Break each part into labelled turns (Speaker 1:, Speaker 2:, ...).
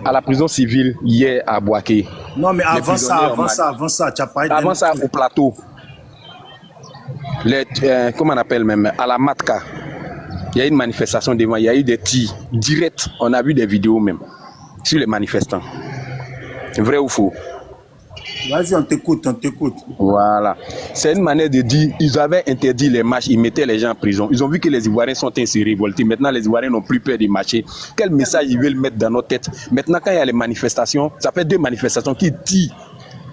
Speaker 1: à la prison civile hier à Boaké.
Speaker 2: Non, mais avant ça, tu as parlé
Speaker 1: avant ça, au plateau. Comment on appelle même, à la Matka. Il y a eu une manifestation devant, il y a eu des tirs directs. On a vu des vidéos même sur les manifestants. Vrai ou faux?
Speaker 2: Vas-y, on t'écoute, on t'écoute.
Speaker 1: Voilà. C'est une manière de dire, ils avaient interdit les marches, ils mettaient les gens en prison. Ils ont vu que les Ivoiriens sont ainsi révoltés. Maintenant, les Ivoiriens n'ont plus peur de marcher. Quel message ils veulent mettre dans nos têtes? Maintenant, quand il y a les manifestations, ça fait 2 manifestations qui tirent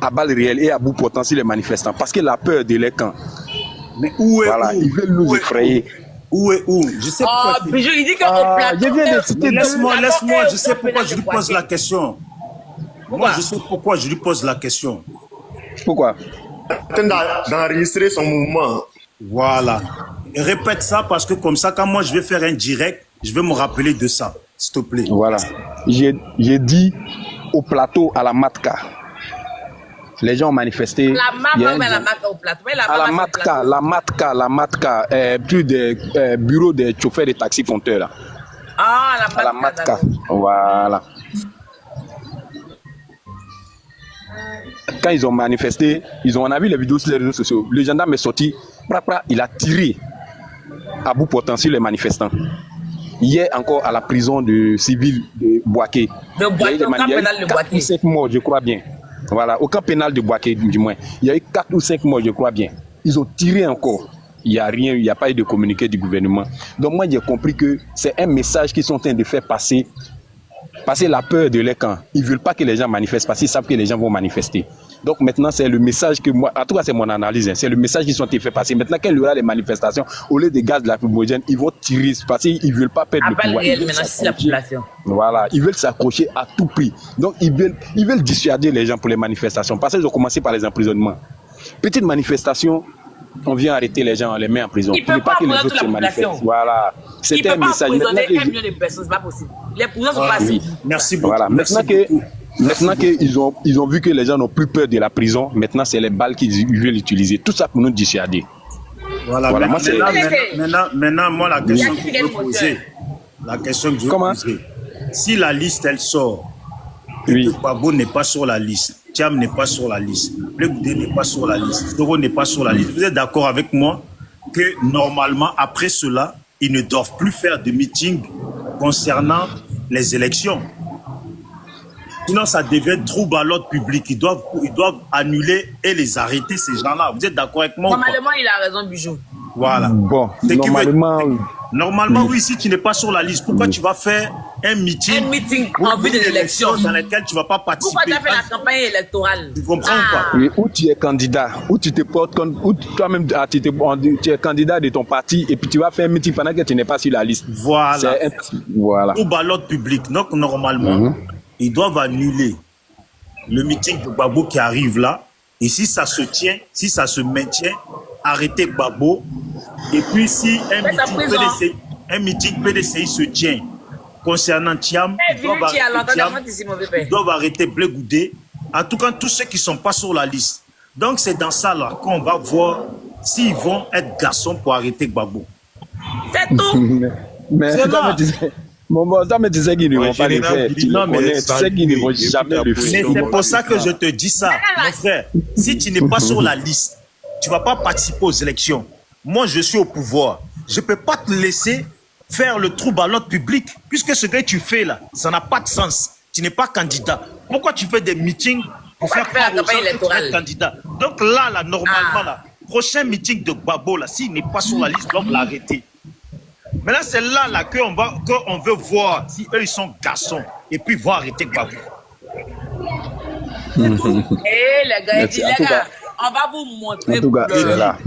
Speaker 1: à balles réelles et à bout portant sur les manifestants. Parce que la peur de les camps.
Speaker 2: Mais où est
Speaker 1: voilà, ils veulent nous effrayer.
Speaker 2: Où est où? Je sais pourquoi.
Speaker 3: Bijou, il dit qu'au plateau.
Speaker 1: Je viens de citer.
Speaker 2: Laisse-moi, je sais pourquoi je lui pose la question. Moi, je sais pourquoi je lui pose la question.
Speaker 1: Pourquoi?
Speaker 4: D'enregistrer son mouvement.
Speaker 2: Voilà. Et répète ça parce que comme ça, quand moi je vais faire un direct, je vais me rappeler de ça, s'il te plaît.
Speaker 1: Voilà. J'ai dit au plateau à la Matka. Les gens ont manifesté.
Speaker 3: La Matka au plateau.
Speaker 1: La Matka, plus des bureaux des chauffeurs de taxi fonteurs là.
Speaker 3: Ah,
Speaker 1: la Matka. Voilà. Quand ils ont manifesté, on a vu les vidéos sur les réseaux sociaux. Le gendarme est sorti, il a tiré à bout portant sur les manifestants. Hier encore à la prison de civil de Boaké.
Speaker 3: De Boaké, au camp pénal de Boaké.
Speaker 1: 4 ou 5 morts, je crois bien. Voilà, au camp pénal de Boaké, du moins. Il y a eu 4 ou 5 morts, je crois bien. Ils ont tiré encore. Il n'y a rien, il n'y a pas eu de communiqué du gouvernement. Donc moi, j'ai compris que c'est un message qu'ils sont en train de faire passer la peur de leur camp. Ils ne veulent pas que les gens manifestent parce qu'ils savent que les gens vont manifester. Donc maintenant, c'est le message que moi, en tout cas c'est mon analyse, hein, c'est le message qu'ils sont en train de faire passer. Maintenant, quand il y aura les manifestations, au lieu des gaz de la lacrymogène, ils vont tirer parce qu'ils ne veulent pas perdre le pouvoir. Voilà, ils veulent s'accrocher à tout prix. Donc ils veulent dissuader les gens pour les manifestations. Parce qu'ils ont commencé par les emprisonnements. Petite manifestation, on vient arrêter les gens, on les met en prison.
Speaker 3: Ils ne peuvent pas que les autres se manifestent.
Speaker 1: Voilà.
Speaker 3: C'est un message. Ils ne peuvent pas emprisonner 1 million de personnes, c'est pas possible. Les prisons sont passées.
Speaker 2: Merci beaucoup.
Speaker 1: Voilà. Maintenant qu'ils ont vu que les gens n'ont plus peur de la prison, maintenant c'est les balles qu'ils veulent utiliser. Tout ça pour nous dissuader.
Speaker 2: Voilà. Maintenant, moi, la question que je veux poser, si la liste, elle sort, et que Gbagbo n'est pas sur la liste, Thiam n'est pas sur la liste, Blegoudé n'est pas sur la liste, Soro n'est pas sur la liste, vous êtes d'accord avec moi que normalement, après cela, ils ne doivent plus faire de meeting concernant les élections. Sinon, ça devient trouble à l'ordre public. Ils doivent
Speaker 5: annuler et les arrêter, ces gens-là. Vous êtes d'accord avec moi?
Speaker 3: Normalement, il a raison, Bijou.
Speaker 5: Voilà.
Speaker 1: Bon,
Speaker 5: normalement, oui, si tu n'es pas sur la liste, pourquoi tu vas faire un meeting
Speaker 3: en vue de l'élection
Speaker 5: dans lequel tu ne vas pas participer?
Speaker 3: Pourquoi tu as fait la campagne électorale?
Speaker 5: Tu comprends pas?
Speaker 1: Oui, où tu es candidat, où tu te portes, où toi-même tu es candidat de ton parti et puis tu vas faire un meeting pendant que tu n'es pas sur la liste.
Speaker 5: Voilà.
Speaker 1: Voilà.
Speaker 5: Au ballot public. Donc, normalement, ils doivent annuler le meeting de Gbagbo qui arrive là. Et si ça se tient, si ça se maintient, arrêtez Gbagbo. Et puis, si un meeting PDCI se tient concernant Thiam, ils doivent arrêter Blegoudé. En tout cas, tous ceux qui ne sont pas sur la liste. Donc, c'est dans ça là qu'on va voir s'ils vont être garçons pour arrêter Gbagbo.
Speaker 3: C'est tout.
Speaker 1: Mais ça me disait qu'ils ne vont pas le faire. Tu sais qu'ils ne vont jamais le faire.
Speaker 5: C'est pour ça que je te dis ça, mon frère. Si tu n'es pas sur la liste, tu ne vas pas participer aux élections. Moi, je suis au pouvoir. Je ne peux pas te laisser faire le trouble à l'ordre public, puisque ce que tu fais là, ça n'a pas de sens. Tu n'es pas candidat. Pourquoi tu fais des meetings pour faire croire aux gens que tu es candidat? Donc là, normalement, prochain meeting de Gbagbo, là, s'il n'est pas sur la liste, on va l'arrêter. Maintenant, c'est là qu'on veut voir si eux, ils sont garçons. Et puis, vont arrêter Gbagbo.
Speaker 3: Les gars, on va vous montrer.
Speaker 1: En tout cas, c'est là.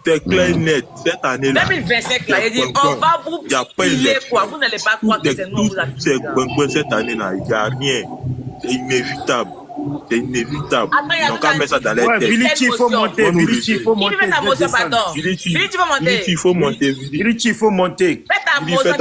Speaker 4: C'est clair net. Cette année-là,
Speaker 3: 2025, là, il dit, on va vous piler, quoi. Vous n'allez pas croire que c'est nous vous
Speaker 4: accusons. Cette année-là, il n'y a rien. C'est inévitable. C'est inévitable. Donc, on met ça dans les têtes.
Speaker 5: Vilichi, il faut monter. Vilichi, il faut monter.
Speaker 4: Vilichi, il faut monter.
Speaker 5: Vilichi, il faut monter.
Speaker 3: Fais ta motion,